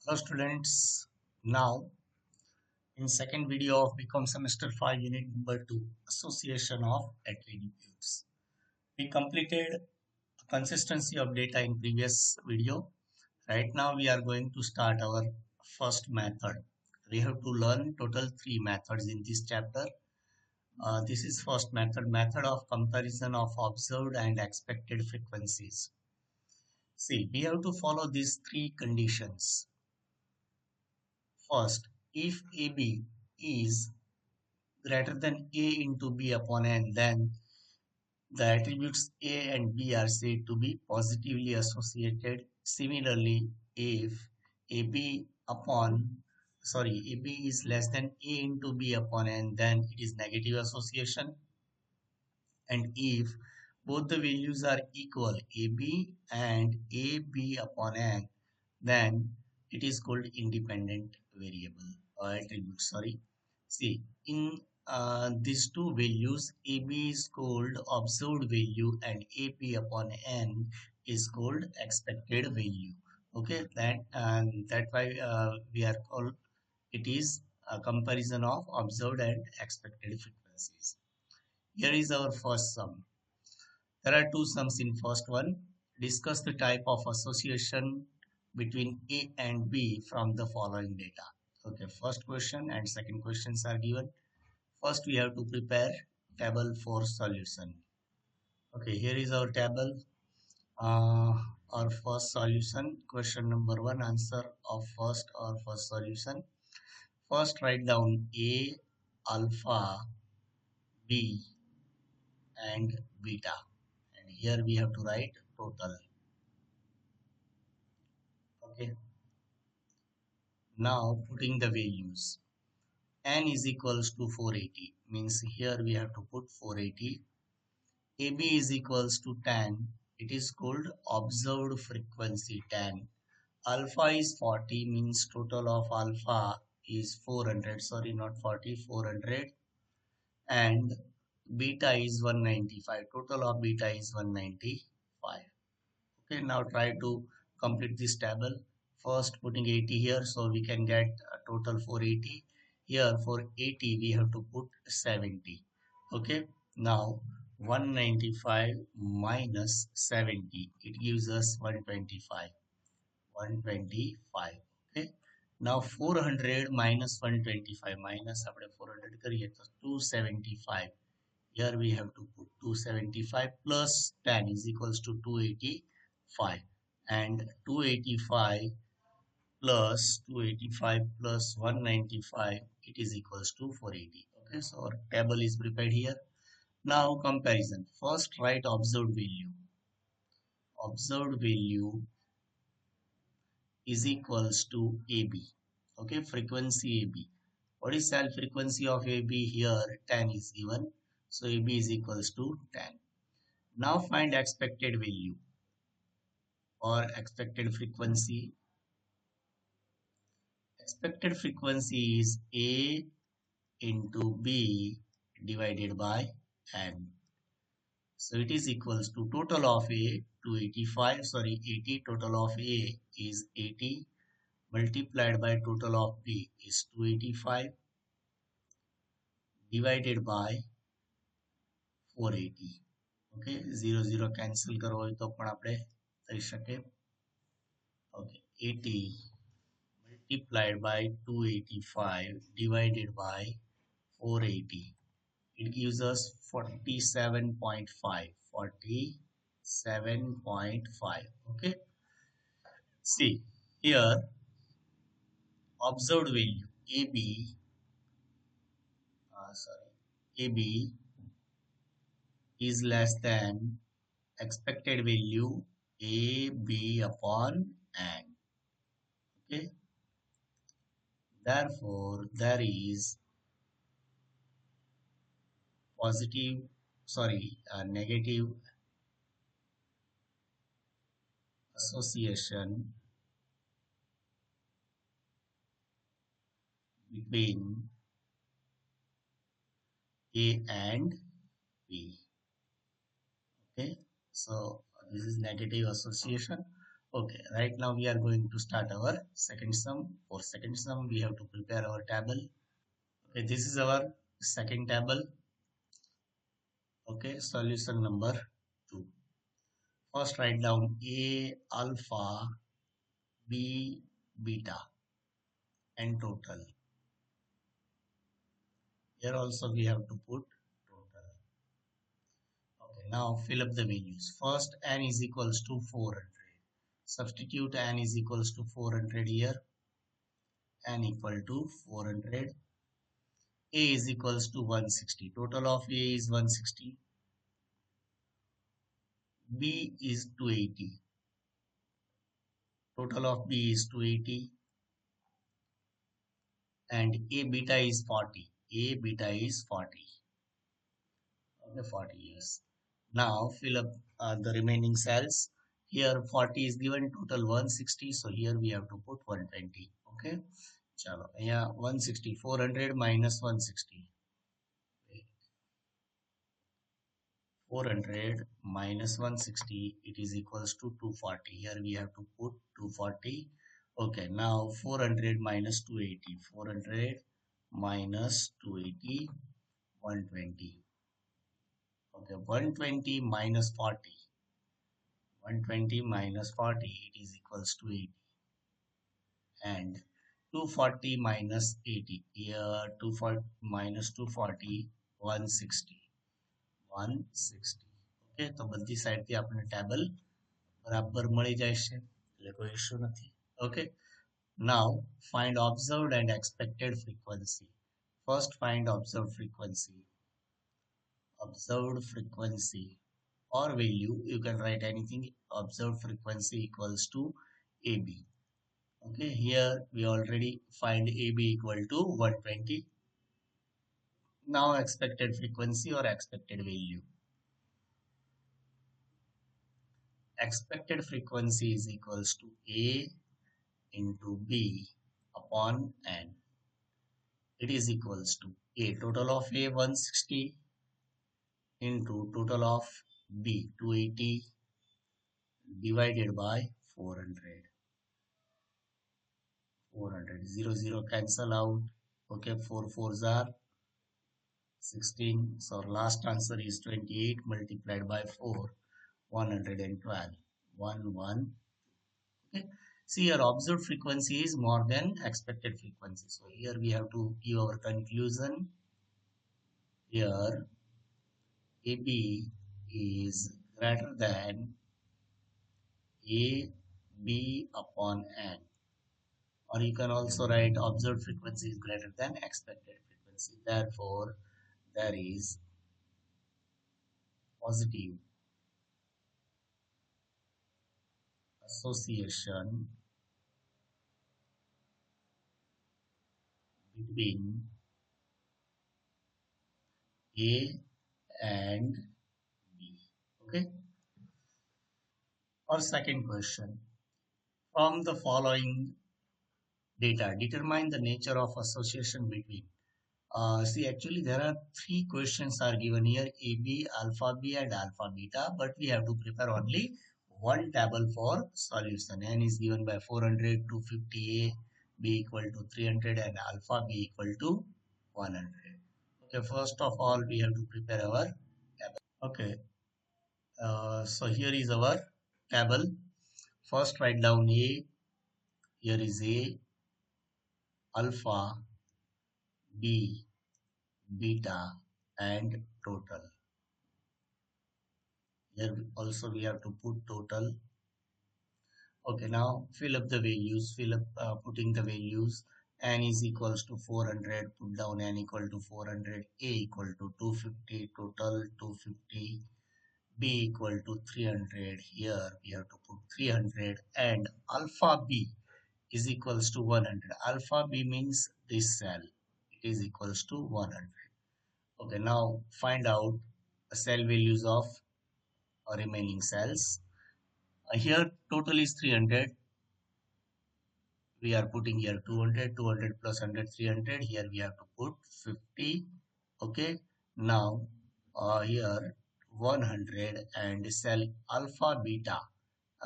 Hello students, now in second video of BCom semester 5 unit number 2 association of attributes. We completed a consistency of data in previous video. Right now we are going to start our first method. We have to learn total 3 methods in this chapter. This is first method of comparison of observed and expected frequencies. See, we have to follow these 3 conditions. First, if AB is greater than A into B upon N, then the attributes A and B are said to be positively associated. Similarly, if AB upon AB is less than A into B upon N, then it is negative association. And if both the values are equal, AB and AB upon N, then it is called independent variable or attribute. See, in these two values, AB is called observed value and AP upon N is called expected value. Okay, that why we are called it is a comparison of observed and expected frequencies. Here is our first sum. There are two sums in first one. Discuss the type of association between A and B from the following data. Okay, first question and second questions are given. First, we have to prepare table for solution. Okay, here is our table. Uh, our first solution, question number 1, answer of first solution. First, write down A, alpha, B, and beta. And here we have to write total. Okay, now putting the values. N is equals to 480, means here we have to put 480. AB is equals to 10. It is called observed frequency 10. Alpha is 40, means total of alpha is 400. Sorry, not 40, 400. And beta is 195. Total of beta is 195. Okay, now try to complete this table. First putting 80 here, so we can get a total 480. Here for 80 we have to put 70. Okay, now 195 minus 70, it gives us 125. 125. Okay, now 400 minus 125 minus આપણે 400 કરીએ તો 275. Here we have to put 275 plus 10 is equals to 285, and 285 plus 195, it is equals to 480. Okay, so our table is prepared here. Now comparison. First write observed value. Observed value is equals to AB. Okay, frequency AB. What is cell frequency of AB? Here 10 is given, so AB is equals to 10. Now find expected value or expected frequency. Expected frequency is A into B divided by N. So it is equals to total of A 80. Total of A is 80 multiplied by total of B is 285 divided by 480. Okay, 0 cancel કરવો હોય તો પણ આપણે થઈ શકે. Okay, 80 multiplied by 285 divided by 480, it gives us 47.5. 47.5. Okay, see here observed value AB AB is less than expected value AB upon N. Okay, therefore there is negative association between A and B. Okay, so this is negative association. Okay, right now we are going to start our second sum. For second sum, we have to prepare our table. Okay, this is our second table. Okay, solution number 2. First, write down A alpha, B beta, and total. Here also we have to put total. Okay, now fill up the values. First, n is equals to 400. Substitute n is equals to 400 here. N equal to 400. A is equals to 160. Total of A is 160. B is 280. Total of B is 280. And A beta is 40. A beta is 40. Okay, 40 years. Now fill up the remaining cells. Here 40 is given, total 160. So here we have to put 120. Okay. Chalo. Yeah, 160. 400 minus 160. 400 minus 160, it is equals to 240. Here we have to put 240. Okay, now 400 minus 280. 400 minus 280, 120. Okay, 120 minus 40. 120 minus 40, it is equals to 80. And 240 minus 80. Here 240 minus 240, 160. 160. Okay, તો બધી સાઈડથી આપણે table બરાબર મળી જાય છે એટલે કોઈ ઇશ્યુ નથી. Okay, now find observed and expected frequency. First find observed frequency. Observed frequency or value, you can write anything. Observed frequency equals to AB. Okay, here we already find AB equal to 120. Now expected frequency or expected value. Expected frequency is equals to A into B upon N. It is equals to A total of A 160 into total of B 280 divided by 400. 400 0 0 cancel out. Okay, 4 4s are 16. So last answer is 28 multiplied by 4, 112. 1 1. Okay. See, your observed frequency is more than expected frequency. So here we have to give our conclusion. Here AB is greater than AB upon N. Or you can also write observed frequency is greater than expected frequency. Therefore, there is positive association between A and B. Okay. Or second question. From the following data, determine the nature of association between. See, actually, there are three questions are given here: A, B, alpha B, and alpha beta. But we have to prepare only one table for solution. N is given by 400, 250 A, B equal to 300, and alpha B equal to 100. Okay, first of all, we have to prepare our table. Okay, so here is our table. First, write down A. Here is A, alpha, B, beta, and total. Here also we have to put total. Okay, now fill up the values. Fill up putting the values. N is equals to 400. Put down N equal to 400. A equal to 250. Total 250. B equal to 300. Here we have to put 300. And alpha B is equals to 100. Alpha B means this cell. It is equals to 100. Okay, now find out the cell values of remaining cells. Here total is 300. We are putting here 200, 200 plus 100, 300. Here we have to put 50. Okay. Now here 100 and cell alpha beta.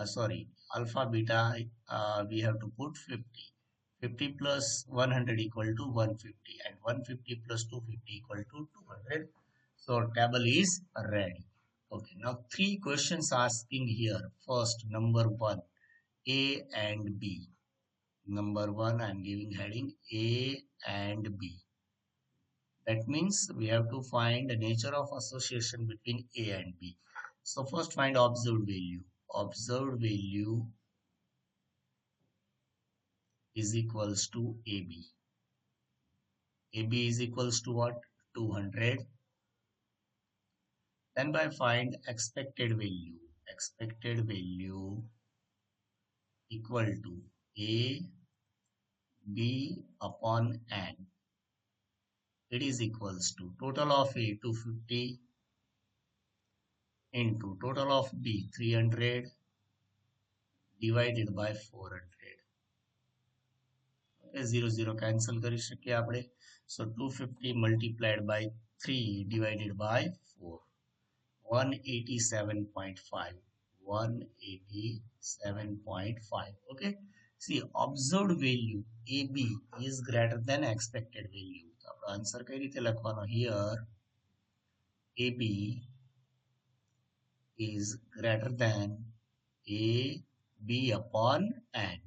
Sorry, alpha beta, we have to put 50. 50 plus 100 equal to 150 and 150 plus 250 equal to 200. So table is ready. Okay, now three questions asking here. First, number one, A and B. Number one, I'm giving heading A and B. That means we have to find the nature of association between A and B. So first find observed value. Observed value is equals to AB. AB is equals to what? 200. Then by find expected value. Expected value equal to A B upon N. It is equals to total of A 250 into total of B 300 divided by 400. Okay, 0 0 cancel કરી શકીએ આપણે. So 250 multiplied by 3 divided by 4. 187.5. 187.5. Okay. See, observed value AB is greater than expected value. તો આપણો answer કઈ રીતે લખવાનો? Here AB is greater than AB upon N.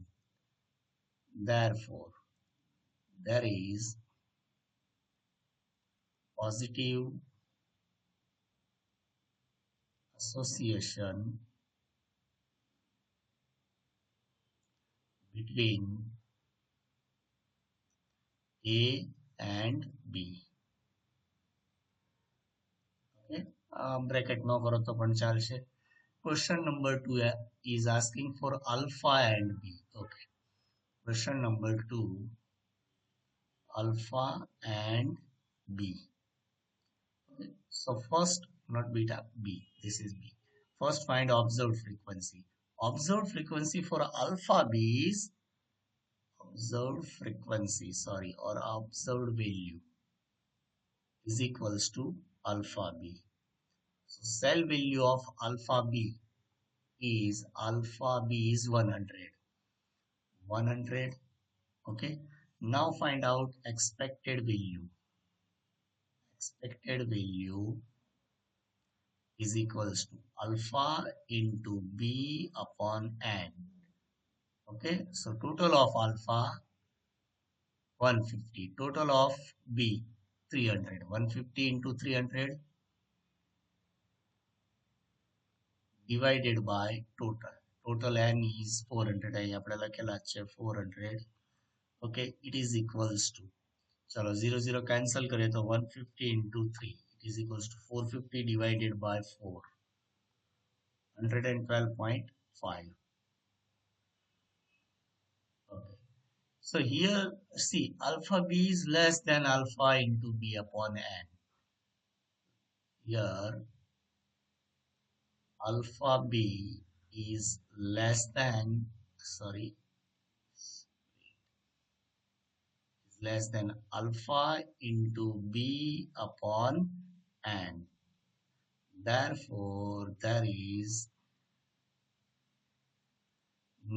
Therefore, there is positive association between A and B. Okay, bracket no karo to પણ ચાલશે. Question number 2 is asking for alpha and B. Okay, question number 2, alpha and B. Okay. So first, not beta, B. This is B. First find observed frequency. Observed frequency for alpha B is observed frequency, sorry, or observed value is equals to alpha B. So cell value of alpha B is 100. 100. Okay. Now find out expected value. Expected value is equals to alpha into B upon N. Okay, so total of alpha 150, total of B 300. 150 into 300 divided by total. Total N is 400. અહીં આપણે લખેલા છે 400. Okay, it is equals to, ચલો 0 0 cancel કરીએ તો 150 into 3. It is equals to 450 divided by 4. 112.5. Okay. So here, see, alpha B is less than alpha into B upon N. Here, alpha B is less than, sorry, is less than alpha into B upon N. Therefore, there is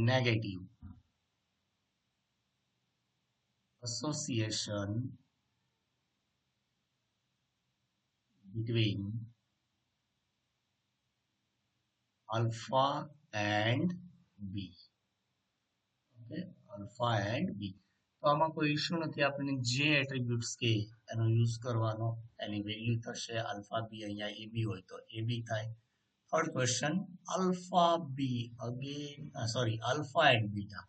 negative association between alpha and B. Okay, alpha and B. તો આમાં કોઈ issue નથી, આપણને જે attributes કે એનો use કરવાનો, એની value થશે આલ્ફા બી, અહીંયા એ બી હોય તો એ બી થાય. Third question, alpha B again, sorry, alpha and beta.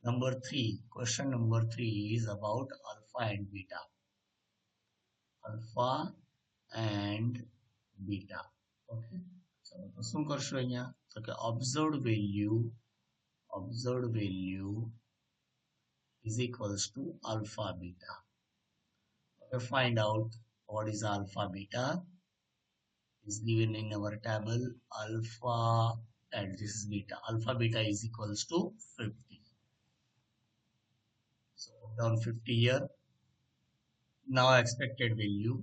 Number 3, question number 3 is about alpha and beta. Alpha and beta. Okay. ચલો તો શું કરશું અહીંયા? તો કે observed value is equals to alpha beta. Okay, find out what is alpha beta. Is given in our table. Alpha and this is beta. Alpha beta is equals to 50. So put down 50 here. Now expected value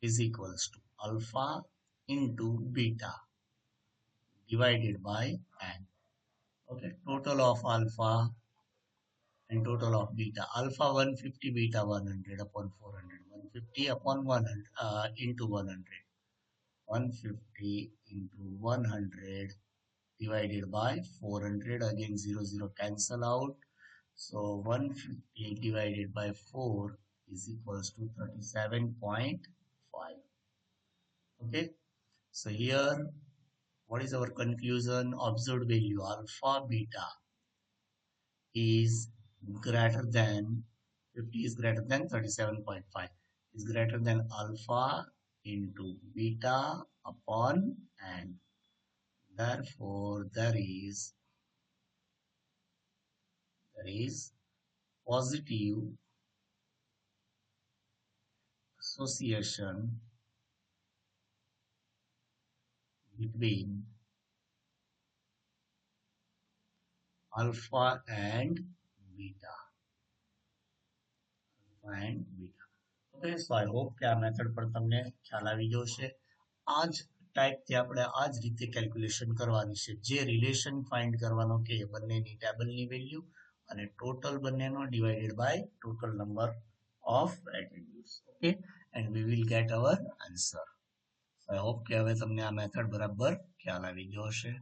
is equals to alpha into beta divided by n. Okay, total of alpha and total of beta. Alpha 150, beta 100 upon 400. 150 upon 100 into 100. 150 into 100 divided by 400. Again 0 cancel out. So 150 divided by 4 is equals to 37.5. Okay. So here, what is our conclusion? Observed value alpha beta is greater than 50 is greater than 37.5 is greater than alpha into beta upon n. Therefore, there is positive association between alpha and beta. Alpha and beta. Okay, so I hope કે આ method પર તમને ખ્યાલ આવી ગયો છે. આ જ ટાઈપથી આપણે આ જ રીતે કેલ્ક્યુલેશન કરવાની છે. જે રિલેશન ફાઇન્ડ કરવાનો કે બંનેની ટેબલની વેલ્યુ અને ટોટલ બંનેનો divided by total number of attributes. Okay, and we will get our answer. I hope કે હવે તમને આ મેથડ બરાબર ખ્યાલ આવી ગયો હશે.